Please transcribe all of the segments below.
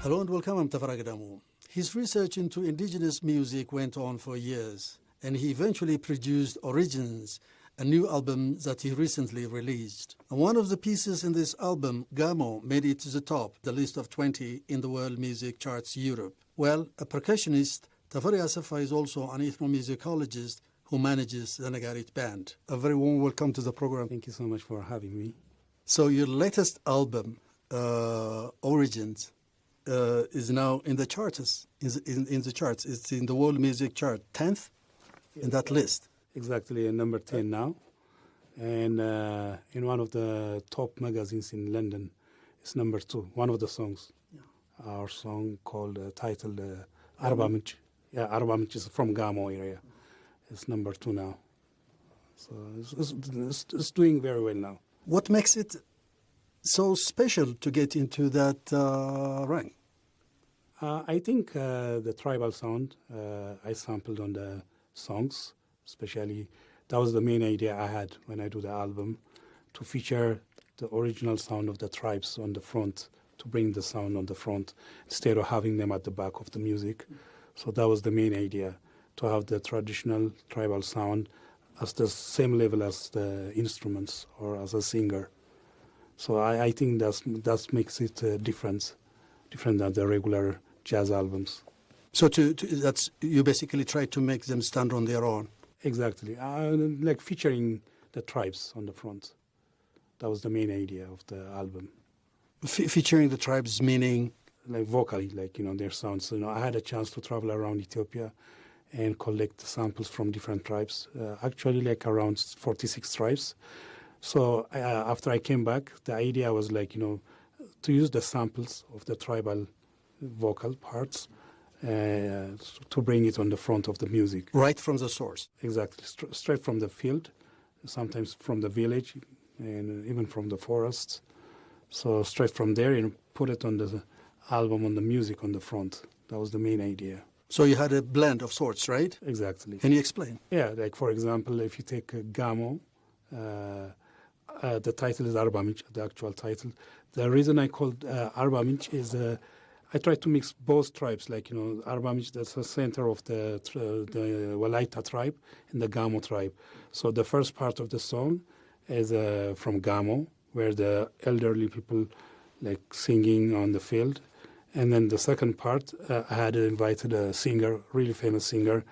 Hello and welcome, I'm Teferi Assefa. His research into indigenous music went on for years, and he eventually produced Origins, a new album that he recently released. And one of the pieces in this album, Gamo, made it to the top, the list of 20 in the world music charts Europe. Well, a percussionist, Teferi Assefa is also an ethnomusicologist who manages the Nagarit band. A very warm welcome to the program. Thank you so much for having me. So your latest album, Origins, is now in the charts. In the charts, it's in the world music chart, 10th in that list. Exactly, number 10 now, and in one of the top magazines in London, it's number 2. One of the songs, our song called titled Arbamich. Yeah, Arbamich is from Gamo area. It's number 2 now, so it's doing very well now. What makes it so special to get into that rank? I think the tribal sound I sampled on the songs, especially, that was the main idea I had when I do the album, to feature the original sound of the tribes on the front, to bring the sound on the front instead of having them at the back of the music. So that was the main idea, to have the traditional tribal sound as the same level as the instruments or as a singer. So I think that makes it different than the regular jazz albums. So that's, you basically try to make them stand on their own. Exactly, like featuring the tribes on the front. That was the main idea of the album. Featuring the tribes meaning? Like vocally, like, their sounds. I had a chance to travel around Ethiopia and collect samples from different tribes, actually like around 46 tribes. So after I came back, the idea was like, to use the samples of the tribal vocal parts to bring it on the front of the music. Right from the source. Exactly, straight from the field, sometimes from the village, and even from the forests. So straight from there, and put it on the album, on the music on the front. That was the main idea. So you had a blend of sorts, right? Exactly. Can you explain? Yeah, like for example, if you take Gamo, the title is Arbamich, the actual title. The reason I called Arbamich is I tried to mix both tribes, like, Arbamich, that's the center of the Walaita tribe, and the Gamo tribe. So the first part of the song is from Gamo, where the elderly people like singing on the field. And then the second part, I had invited a singer, really famous singer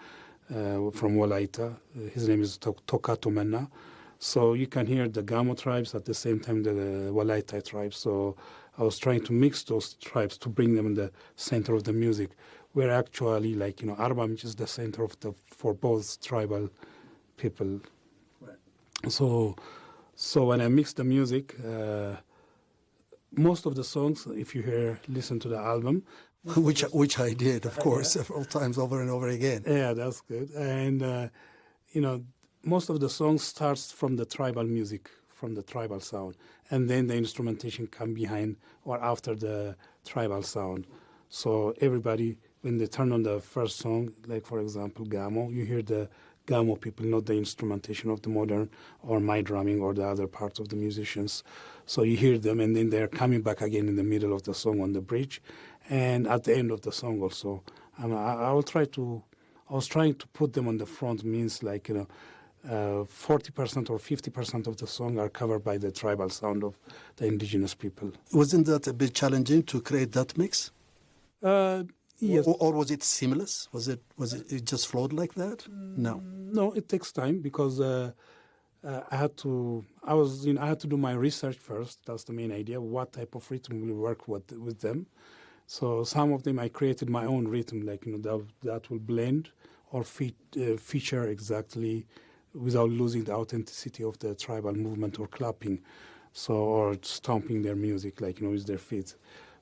from Walaita. His name is Tokato Menna. So you can hear the Gamo tribes at the same time the Walaita tribes. So I was trying to mix those tribes to bring them in the center of the music, where actually, like, Arbamich is the center of for both tribal people. Right. So when I mixed the music, most of the songs, if you listen to the album, which I did, of course, several times over and over again. Yeah, that's good. And most of the songs starts from the tribal music, from the tribal sound, and then the instrumentation come behind or after the tribal sound. So everybody, when they turn on the first song, like for example Gamo, you hear the Gamo people, not the instrumentation of the modern or my drumming or the other parts of the musicians. So you hear them, and then they're coming back again in the middle of the song on the bridge, and at the end of the song also. And I was trying to put them on the front, means like 40% or 50% of the song are covered by the tribal sound of the indigenous people. Wasn't that a bit challenging to create that mix? Yes. Or was it seamless? Was it just flowed like that? No. No, it takes time because I had to do my research first. That's the main idea. What type of rhythm will work with them? So some of them I created my own rhythm, like that will blend or feature exactly without losing the authenticity of the tribal movement or clapping, or stomping their music, like with their feet.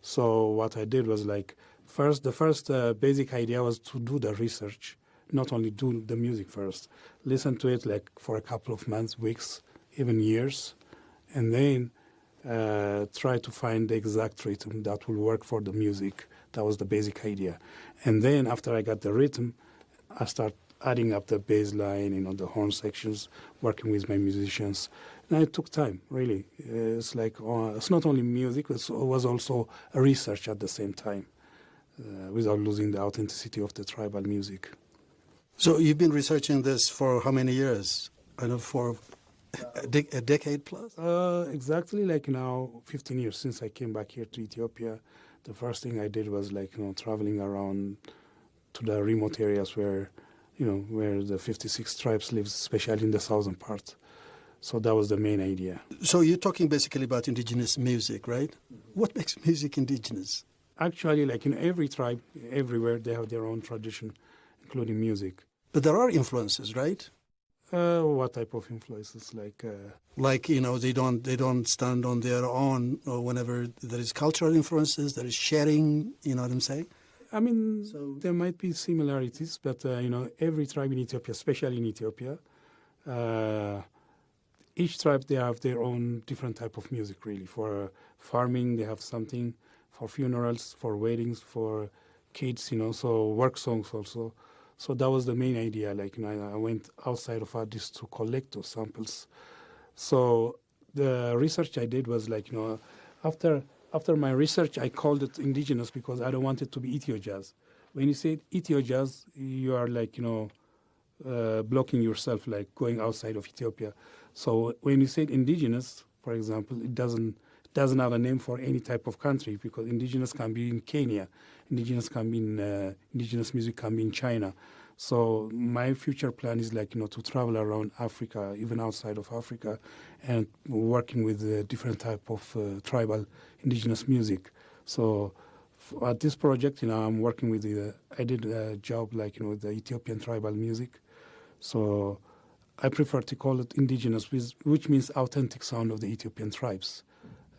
So what I did was like the first basic idea was to do the research, not only do the music first, listen to it like for a couple of months, weeks, even years, and then try to find the exact rhythm that will work for the music. That was the basic idea. And then after I got the rhythm, I start adding up the bass line, the horn sections, working with my musicians. And it took time, really. It's like, it's not only music, it was also a research at the same time. without losing the authenticity of the tribal music. So you've been researching this for how many years? I know for a decade plus? Exactly like now 15 years since I came back here to Ethiopia. The first thing I did was traveling around to the remote areas where the 56 tribes live, especially in the southern part. So that was the main idea. So you're talking basically about indigenous music, right? What makes music indigenous? Actually, every tribe, everywhere, they have their own tradition, including music. But there are influences, right? What type of influences? They don't stand on their own, or whenever there is cultural influences, there is sharing, you know what I'm saying? I mean, there might be similarities, but, every tribe in Ethiopia, especially in Ethiopia, each tribe, they have their own different type of music, really. For farming, they have something. For funerals, for weddings, for kids, so work songs also. So that was the main idea. I went outside of Addis to collect those samples. So the research I did was after my research, I called it indigenous because I don't want it to be Ethio jazz. When you say Ethio jazz, you are blocking yourself, going outside of Ethiopia. So when you say indigenous, for example, it doesn't have a name for any type of country, because indigenous can be in Kenya, indigenous music can be in China. So my future plan is to travel around Africa, even outside of Africa, and working with different type of tribal indigenous music. So at this project, I'm working with I did a job with the Ethiopian tribal music. So I prefer to call it indigenous, which means authentic sound of the Ethiopian tribes.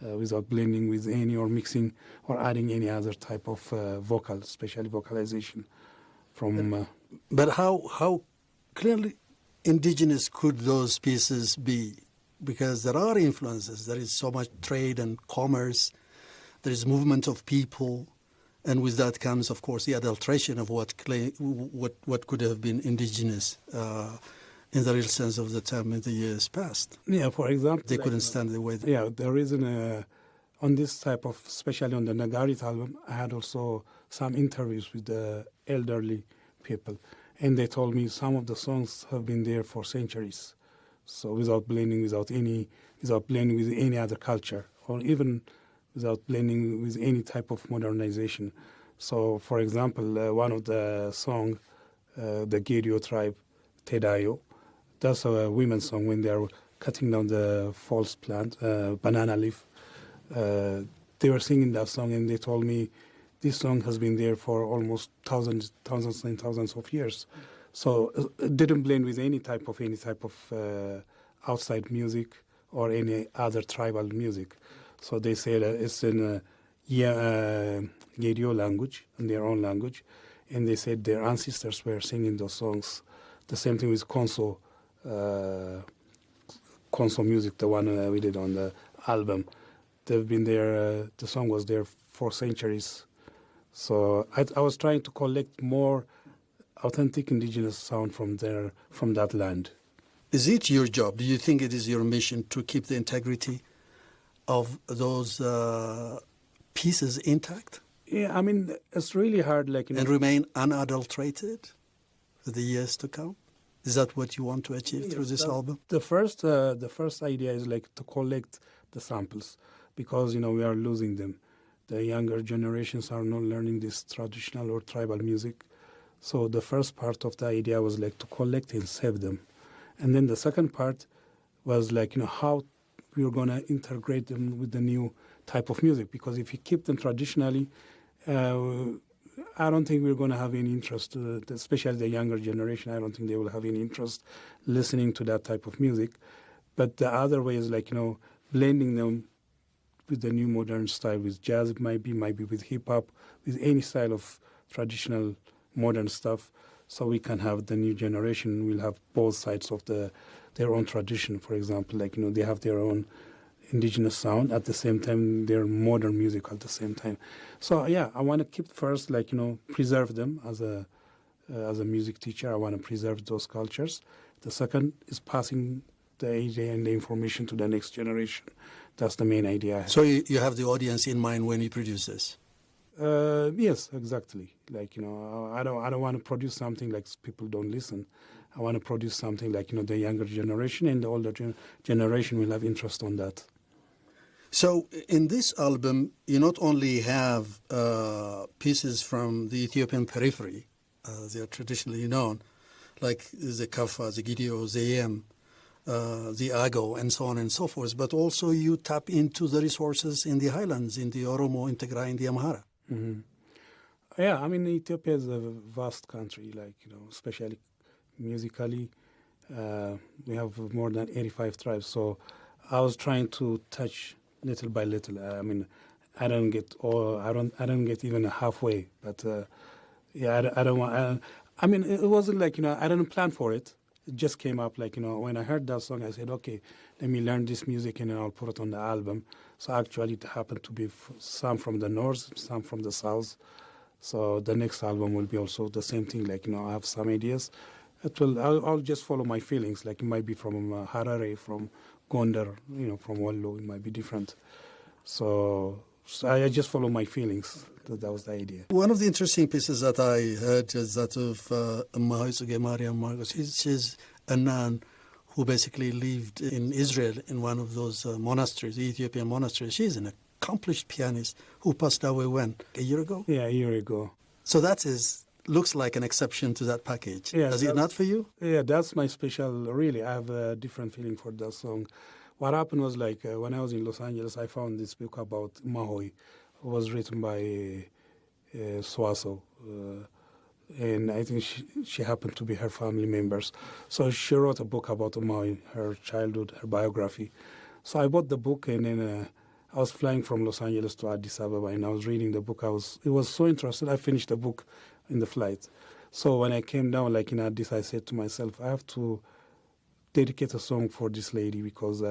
Without blending with any or mixing or adding any other type of vocal, especially vocalization from. But how clearly indigenous could those pieces be? Because there are influences. There is so much trade and commerce. There is movement of people, and with that comes, of course, the adulteration of what could have been indigenous. In the real sense of the term in the years past. Yeah, for example. They couldn't stand the way. Yeah, the reason on this type of, especially on the Nagarit album, I had also some interviews with the elderly people. And they told me some of the songs have been there for centuries. So without blending with any other culture, or even without blending with any type of modernization. So, for example, one of the song, the Gedio tribe, Tedayo, that's a women's song when they are cutting down the false plant, banana leaf. They were singing that song, and they told me this song has been there for almost thousands and thousands of years. So it didn't blend with any type of outside music or any other tribal music. So they said it's in Gedio language, in their own language, and they said their ancestors were singing those songs. The same thing with Konso music, the one we did on the album. They've been there, the song was there for centuries. So I was trying to collect more authentic indigenous sound from that land. Is it your job? Do you think it is your mission to keep the integrity of those pieces intact? Yeah, I mean, it's really hard. And remain unadulterated for the years to come? Is that what you want to achieve through this album? The first idea is to collect the samples, because we are losing them. The younger generations are not learning this traditional or tribal music. So the first part of the idea was to collect and save them, and then the second part was how we are going to integrate them with the new type of music. Because if you keep them traditionally, I don't think we're going to have any interest, especially the younger generation. I don't think they will have any interest listening to that type of music. But the other way is blending them with the new modern style, with jazz, it might be with hip-hop, with any style of traditional modern stuff, so we can have the new generation will have both sides of their own tradition. For example, they have their own indigenous sound at the same time, their modern music at the same time. So yeah, I want to keep first, preserve them as a music teacher. I want to preserve those cultures. The second is passing the idea and the information to the next generation. That's the main idea. So you have the audience in mind when you produce this? Yes, exactly. Like, I don't want to produce something like people don't listen. I want to produce something like, the younger generation and the older generation will have interest on that. So in this album, you not only have pieces from the Ethiopian periphery, they are traditionally known, like the Kafa, the Gidio, the Yem, the Ago, and so on and so forth, but also you tap into the resources in the highlands, in the Oromo, in Tigray, in the Amhara. Mm-hmm. Yeah, I mean, Ethiopia is a vast country, like, especially musically. We have more than 85 tribes, so I was trying to touch little by little. I mean, I don't get even halfway, but yeah, I don't want. I mean, it wasn't like, I didn't plan for it. It just came up like, when I heard that song, I said, okay, let me learn this music and then I'll put it on the album. So actually, it happened to be some from the north, some from the south. So the next album will be also the same thing. Like, I have some ideas. I'll just follow my feelings. Like, it might be from Harare, from Gondar, from Wallo. It might be different. So I just follow my feelings. That was the idea. One of the interesting pieces that I heard is that of Mahoisuge Mariam Marcos. She's a nun who basically lived in Israel in one of those monasteries, the Ethiopian monasteries. She's an accomplished pianist who passed away when? A year ago? Yeah, a year ago. So that looks like an exception to that package. Yeah, Does it not for you? Yeah, that's my special, really. I have a different feeling for that song. What happened was, like, when I was in Los Angeles, I found this book about Mahoi. It was written by Swaso. And I think she happened to be her family members. So she wrote a book about Mahoi, her childhood, her biography. So I bought the book, and then I was flying from Los Angeles to Addis Ababa, and I was reading the book. It was so interesting. I finished the book in the flight. So when I came down, like in Addis, I said to myself, I have to dedicate a song for this lady, because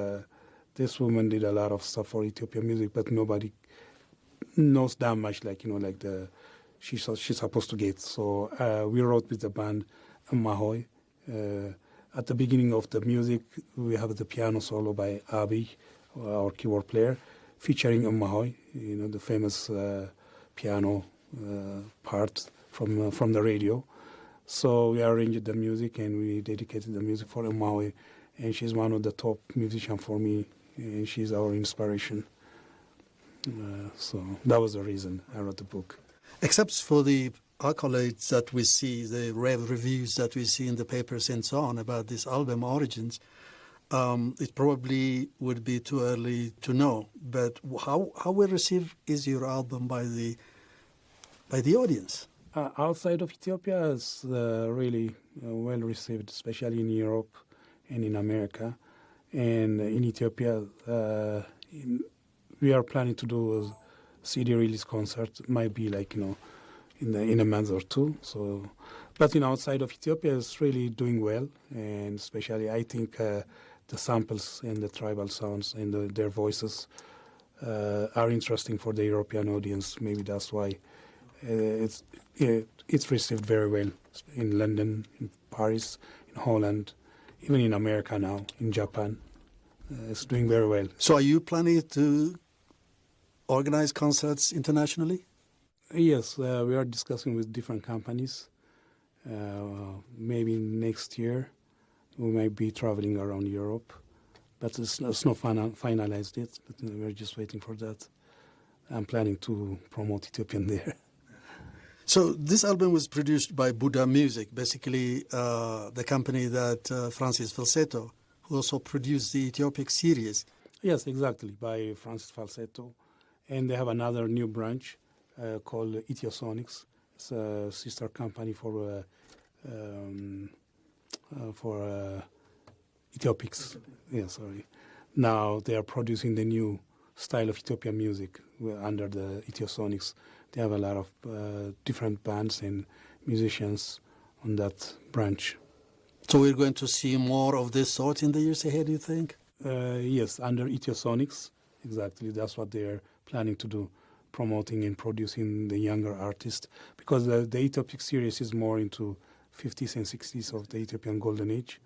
this woman did a lot of stuff for Ethiopian music, but nobody knows that much, like, like she's supposed to get. So we wrote with the band Mahoi. At the beginning of the music, we have the piano solo by Abi, our keyboard player, featuring Mahoi, the famous piano part from the radio. So we arranged the music and we dedicated the music for Mahoi, and she's one of the top musicians for me, and she's our inspiration. So that was the reason I wrote the book. Except for the accolades that we see, the rave reviews that we see in the papers and so on about this album Origins, it probably would be too early to know. But how well received is your album by the audience? Outside of Ethiopia, it's really well received, especially in Europe and in America. And in Ethiopia, we are planning to do a CD release concert. It might be like, in a month or two. So, but outside of Ethiopia, it's really doing well, and especially I think the samples and the tribal sounds and their voices are interesting for the European audience. Maybe that's why it's received very well in London, in Paris, in Holland, even in America now, in Japan. It's doing very well. So are you planning to organize concerts internationally? Yes, we are discussing with different companies. Maybe next year we might be traveling around Europe, but it's not finalized yet, but we're just waiting for that. I'm planning to promote Ethiopian there. So this album was produced by Buddha Music, basically the company that Francis Falsetto, who also produced the Ethiopic series. Yes, exactly, by Francis Falsetto. And they have another new branch called Ethnosonics. It's a sister company for Ethiopics. Yeah, sorry. Now they are producing the new style of Ethiopian music under the Ethnosonics. They have a lot of different bands and musicians on that branch. So we're going to see more of this sort in the years ahead, you think? Yes, under Ethnosonics, exactly. That's what they're planning to do, promoting and producing the younger artists. Because the Ethiopic series is more into 50s and 60s of the Ethiopian Golden Age.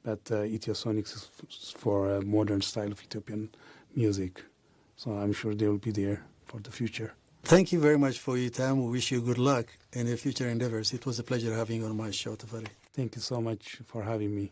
But Ethnosonics is for a modern style of Ethiopian music. So I'm sure they will be there for the future. Thank you very much for your time. We wish you good luck in your future endeavors. It was a pleasure having you on my show, Teferi. Thank you so much for having me.